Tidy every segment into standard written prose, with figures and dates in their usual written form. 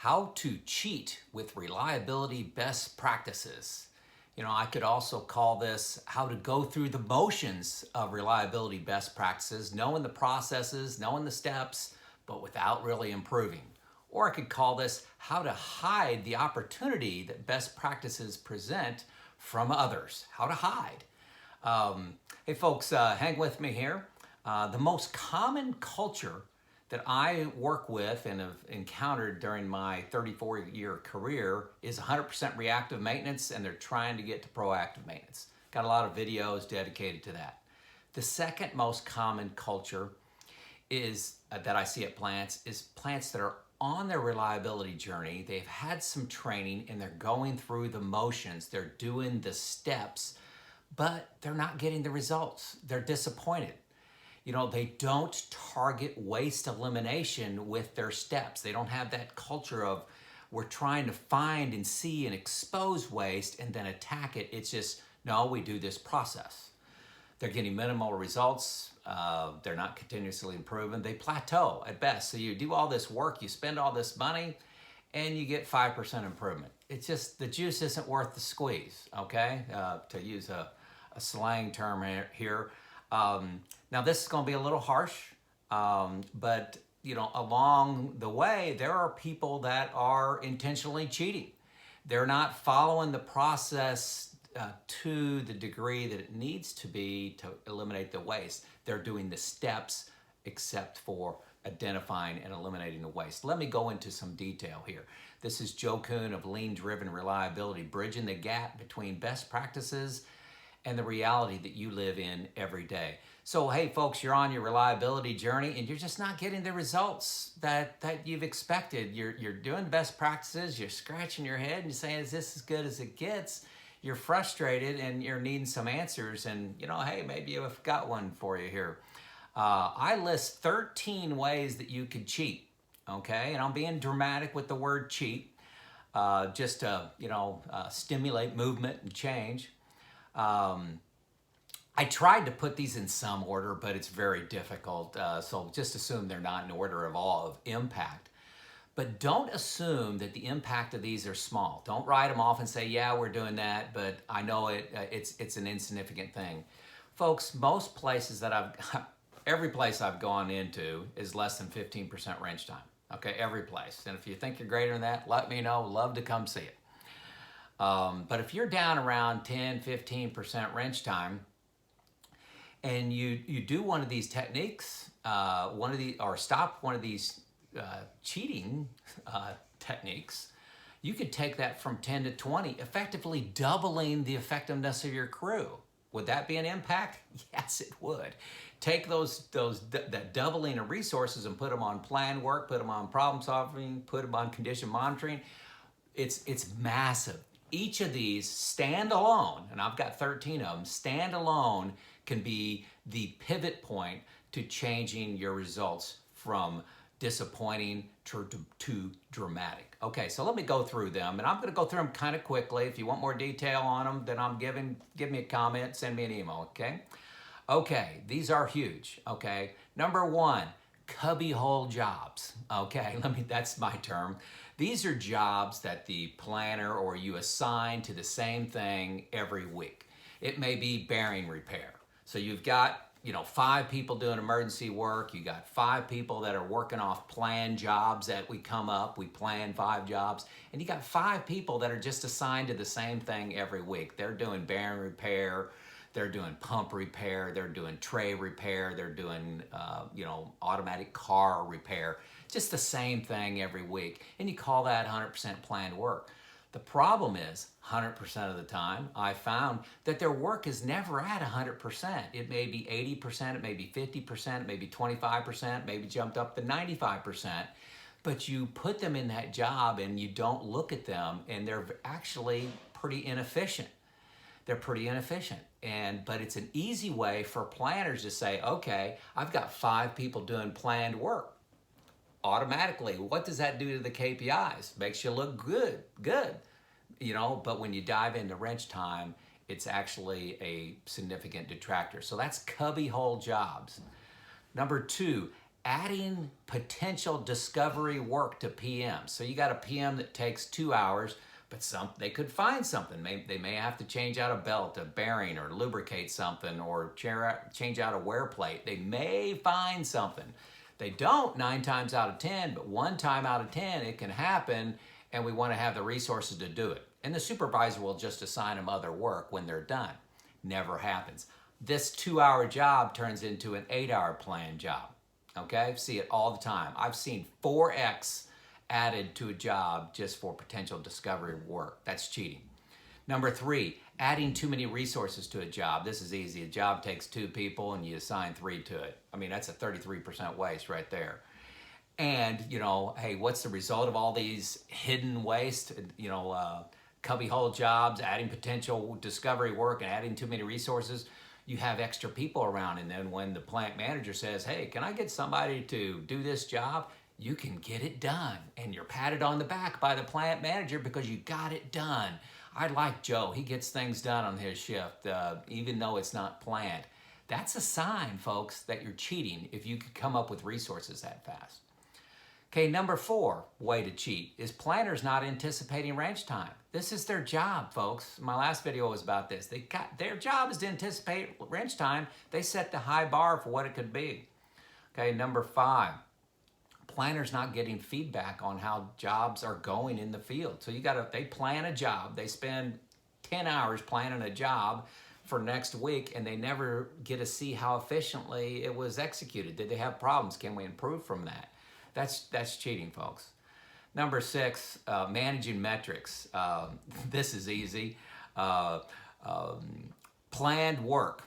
How to cheat with reliability best practices. I could also call this how to go through the motions of reliability best practices, knowing the processes, knowing the steps, but without really improving. Or I could call this how to hide the opportunity that best practices present from others. How to hide. Hey folks, hang with me here. The most common culture that I work with and have encountered during my 34-year career is 100% reactive maintenance, and they're trying to get to proactive maintenance. Got a lot of videos dedicated to that. The second most common culture is that I see at plants is plants that are on their reliability journey. They've had some training and they're going through the motions. They're doing the steps, but they're not getting the results. They're disappointed. They don't target waste elimination with their steps. They don't have that culture of we're trying to find and see and expose waste and then attack it. It's just, no, we do this process. They're getting minimal results. They're not continuously improving. They plateau at best. So you do all this work, you spend all this money, and you get 5% improvement. It's just the juice isn't worth the squeeze, okay? To use a slang term here. Now this is going to be a little harsh, but along the way, there are people that are intentionally cheating. They're not following the process to the degree that it needs to be to eliminate the waste. They're doing the steps except for identifying and eliminating the waste. Let me go into some detail here. This is Joe Kuhn of Lean-Driven Reliability, bridging the gap between best practices and the reality that you live in every day. So, hey folks, you're on your reliability journey and you're just not getting the results that you've expected. You're doing best practices, you're scratching your head and you're saying, is this as good as it gets? You're frustrated and you're needing some answers, and hey, maybe I've got one for you here. I list 13 ways that you could cheat, okay? And I'm being dramatic with the word cheat, just to, stimulate movement and change. I tried to put these in some order, but it's very difficult. So just assume they're not in order of impact. But don't assume that the impact of these are small. Don't write them off and say, yeah, we're doing that, but I know it's an insignificant thing. Folks, most places every place I've gone into is less than 15% wrench time. Okay, every place. And if you think you're greater than that, let me know. Love to come see it. But if you're down around 10, 15% wrench time, and you do one of these techniques, stop one of these cheating techniques, you could take that from 10 to 20, effectively doubling the effectiveness of your crew. Would that be an impact? Yes, it would. Take that doubling of resources and put them on plan work, put them on problem solving, put them on condition monitoring. It's massive. Each of these stand alone, and I've got 13 of them, stand alone can be the pivot point to changing your results from disappointing to dramatic. Okay, so let me go through them, and I'm going to go through them kind of quickly. If you want more detail on them, then give me a comment, send me an email, okay? Okay, these are huge, okay? Number one, cubby hole jobs, okay? That's my term. These are jobs that the planner or you assign to the same thing every week. It may be bearing repair. So you've got 5 people doing emergency work. You got 5 people that are working off planned jobs that we plan 5 jobs. And you got 5 people that are just assigned to the same thing every week. They're doing bearing repair. They're doing pump repair. They're doing tray repair. They're doing, automatic car repair. Just the same thing every week. And you call that 100% planned work. The problem is 100% of the time, I found that their work is never at 100%. It may be 80%, it may be 50%, it may be 25%, maybe jumped up to 95%. But you put them in that job and you don't look at them, and they're actually pretty inefficient. They're pretty inefficient. But it's an easy way for planners to say, okay, I've got 5 people doing planned work. Automatically, what does that do to the KPIs? Makes you look good. But when you dive into wrench time, it's actually a significant detractor. So that's cubby hole jobs. Number 2, adding potential discovery work to PMs. So you got a PM that takes 2 hours, but they could find something. They may have to change out a belt, a bearing, or lubricate something, or change out a wear plate. They may find something. They don't 9 times out of 10, but 1 time out of 10 it can happen, and we want to have the resources to do it. And the supervisor will just assign them other work when they're done. Never happens. This 2-hour job turns into an 8-hour planned job. Okay, see it all the time. I've seen 4x added to a job just for potential discovery work. That's cheating. Number 3, adding too many resources to a job. This is easy. A job takes 2 people and you assign 3 to it. I mean, that's a 33% waste right there. And, hey, what's the result of all these hidden waste? Cubbyhole jobs, adding potential discovery work and adding too many resources. You have extra people around, and then when the plant manager says, hey, can I get somebody to do this job? You can get it done, and you're patted on the back by the plant manager because you got it done. I like Joe. He gets things done on his shift, even though it's not planned. That's a sign, folks, that you're cheating if you could come up with resources that fast. Okay, number 4 way to cheat is planners not anticipating range time. This is their job, folks. My last video was about this. Their job is to anticipate range time. They set the high bar for what it could be. Okay, number 5, planners not getting feedback on how jobs are going in the field. So they plan a job. They spend 10 hours planning a job for next week, and they never get to see how efficiently it was executed. Did they have problems? Can we improve from that? That's cheating, folks. Number 6, managing metrics. This is easy. Planned work.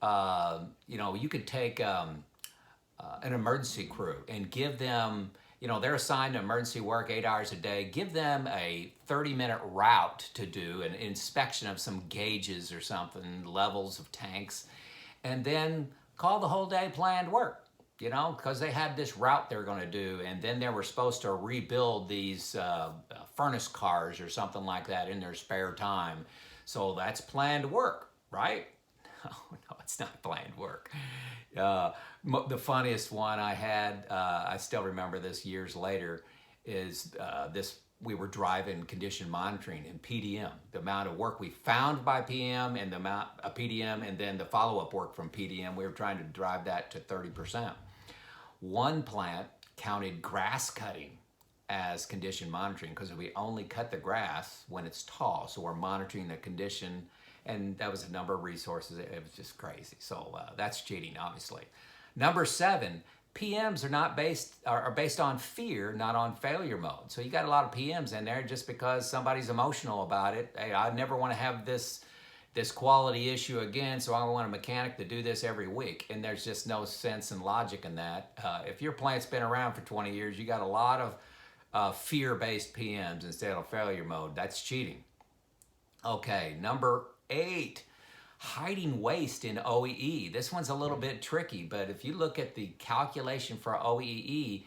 You could take an emergency crew and give them, they're assigned to emergency work 8 hours a day. Give them a 30-minute route to do, an inspection of some gauges or something, levels of tanks, and then call the whole day planned work. Because they had this route they're going to do, and then they were supposed to rebuild these furnace cars or something like that in their spare time. So that's planned work, right? No, it's not planned work. The funniest one I had, I still remember this years later, is we were driving condition monitoring in PDM. The amount of work we found by PM and the amount of PDM, and then the follow-up work from PDM, we were trying to drive that to 30%. One plant counted grass cutting as condition monitoring because we only cut the grass when it's tall. So we're monitoring the condition, and that was a number of resources. It was just crazy. So that's cheating, obviously. Number 7, PMs are based on fear, not on failure mode. So you got a lot of PMs in there just because somebody's emotional about it. Hey, I never want to have this quality issue again, so I want a mechanic to do this every week. And there's just no sense and logic in that. If your plant's been around for 20 years, you got a lot of fear-based PMs instead of failure mode. That's cheating. Okay, number 8, hiding waste in OEE. This one's a little bit tricky, but if you look at the calculation for OEE,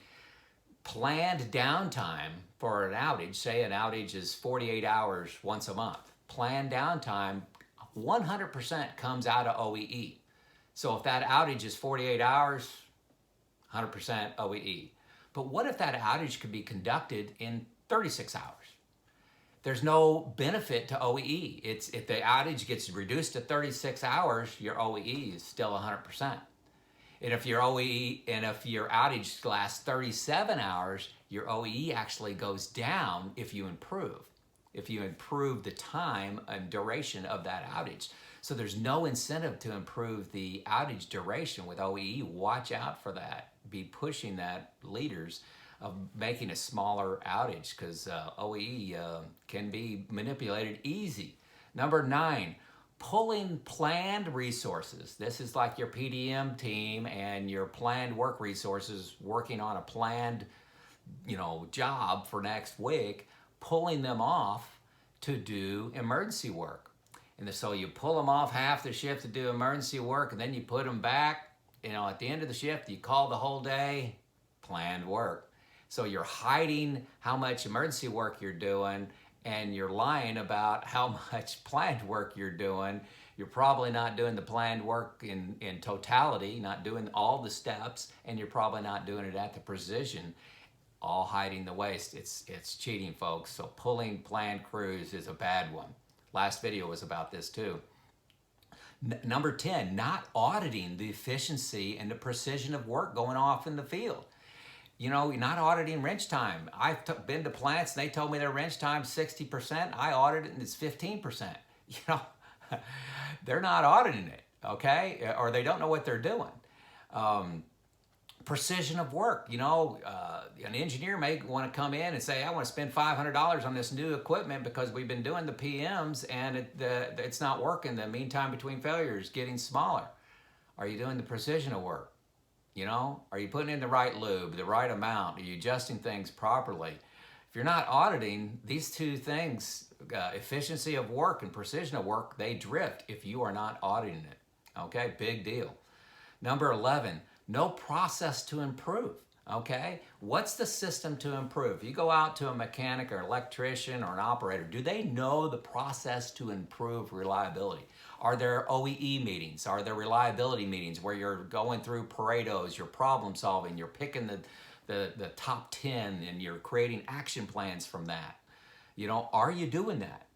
planned downtime for an outage, say an outage is 48 hours once a month, planned downtime 100% comes out of OEE. So if that outage is 48 hours, 100% OEE. But what if that outage could be conducted in 36 hours? There's no benefit to OEE. If the outage gets reduced to 36 hours, your OEE is still 100%. And if your outage lasts 37 hours, your OEE actually goes down if you improve the time and duration of that outage. So there's no incentive to improve the outage duration with OEE. Watch out for that. Be pushing that, leaders, of making a smaller outage, because OEE can be manipulated easy. Number 9, pulling planned resources. This is like your PDM team and your planned work resources working on a planned job for next week, pulling them off to do emergency work. And so you pull them off half the shift to do emergency work, and then you put them back, at the end of the shift, you call the whole day planned work. So you're hiding how much emergency work you're doing, and you're lying about how much planned work you're doing, You're probably not doing the planned work in totality, not doing all the steps, and you're probably not doing it at the precision, all hiding the waste. It's cheating, folks. So pulling planned crews is a bad one. Last video was about this too. Number 10, not auditing the efficiency and the precision of work going off in the field. You know, you're not auditing wrench time. I've been to plants and they told me their wrench time's 60%. I audited it and it's 15%. You know, they're not auditing it, okay? Or they don't know what they're doing. Precision of work. You know, an engineer may want to come in and say, I want to spend $500 on this new equipment because we've been doing the PMs and it's not working. The mean time between failures is getting smaller. Are you doing the precision of work? You know, are you putting in the right lube, the right amount? Are you adjusting things properly? If you're not auditing these two things, efficiency of work and precision of work, they drift if you are not auditing it. Okay, big deal. Number 11, no process to improve. Okay, what's the system to improve? You go out to a mechanic or electrician or an operator, do they know the process to improve reliability? Are there OEE meetings? Are there reliability meetings where you're going through Paretos, you're problem solving, you're picking the top 10 and you're creating action plans from that? You know, are you doing that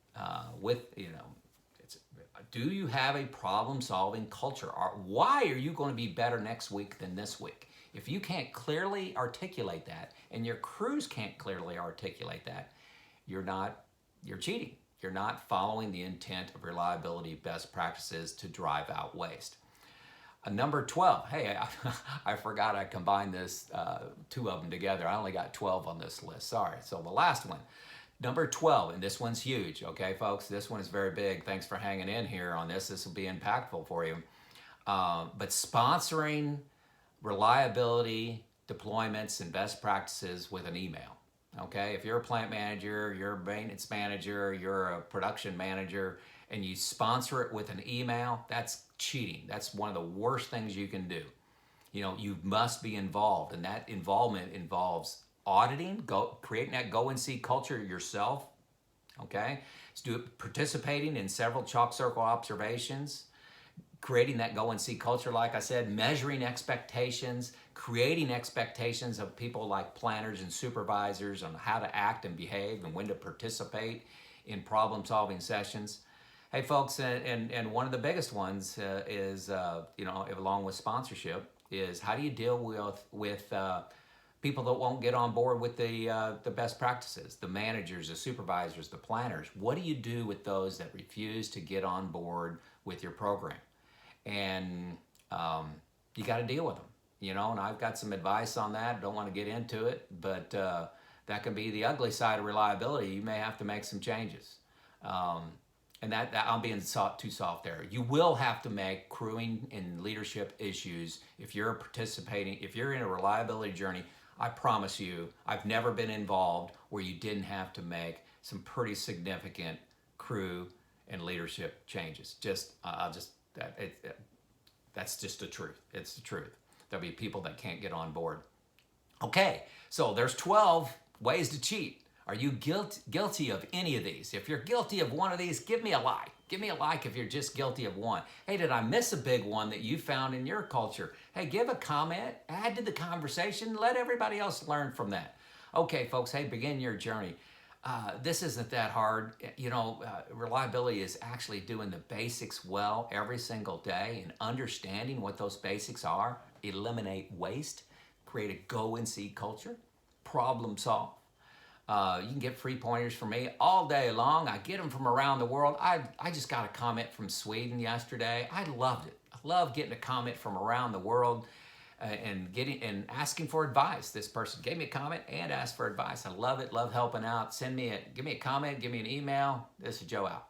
do you have a problem solving culture? Why are you going to be better next week than this week? If you can't clearly articulate that and your crews can't clearly articulate that, you're cheating. You're not following the intent of reliability best practices to drive out waste. Number 12, hey, I forgot I combined this, two of them together. I only got 12 on this list, sorry. So the last one, number 12, and this one's huge, okay, folks? This one is very big. Thanks for hanging in here on this. This will be impactful for you. But sponsoring reliability deployments and best practices with an email. Okay, if you're a plant manager, you're a maintenance manager, you're a production manager, and you sponsor it with an email, that's cheating. That's one of the worst things you can do. You know, you must be involved, and that involvement involves auditing, creating that go and see culture yourself. Okay, participating in several chalk circle observations, creating that go and see culture, like I said, measuring expectations, creating expectations of people like planners and supervisors on how to act and behave and when to participate in problem solving sessions. Hey folks, and one of the biggest ones is, along with sponsorship, is how do you deal with people that won't get on board with the best practices, the managers, the supervisors, the planners. What do you do with those that refuse to get on board with your program? And you got to deal with them, and I've got some advice on that. Don't want to get into it, but that can be the ugly side of reliability. You may have to make some changes. And that I'm being too soft there. You will have to make crewing and leadership issues if you're participating, if you're in a reliability journey. I promise you, I've never been involved where you didn't have to make some pretty significant crew and leadership changes. That's just the truth. It's the truth. There'll be people that can't get on board. Okay, so there's 12 ways to cheat. Are you guilty of any of these? If you're guilty of one of these, give me a like. Give me a like if you're just guilty of one. Hey, did I miss a big one that you found in your culture? Hey, give a comment, add to the conversation, let everybody else learn from that. Okay, folks, hey, begin your journey. This isn't that hard. Reliability is actually doing the basics well every single day and understanding what those basics are, eliminate waste, create a go and see culture, problem solve. You can get free pointers from me all day long. I get them from around the world. I just got a comment from Sweden yesterday. I loved it. I love getting a comment from around the world and asking for advice. This person gave me a comment and asked for advice. I love it. Love helping out. Give me a comment. Give me an email. This is Joe out.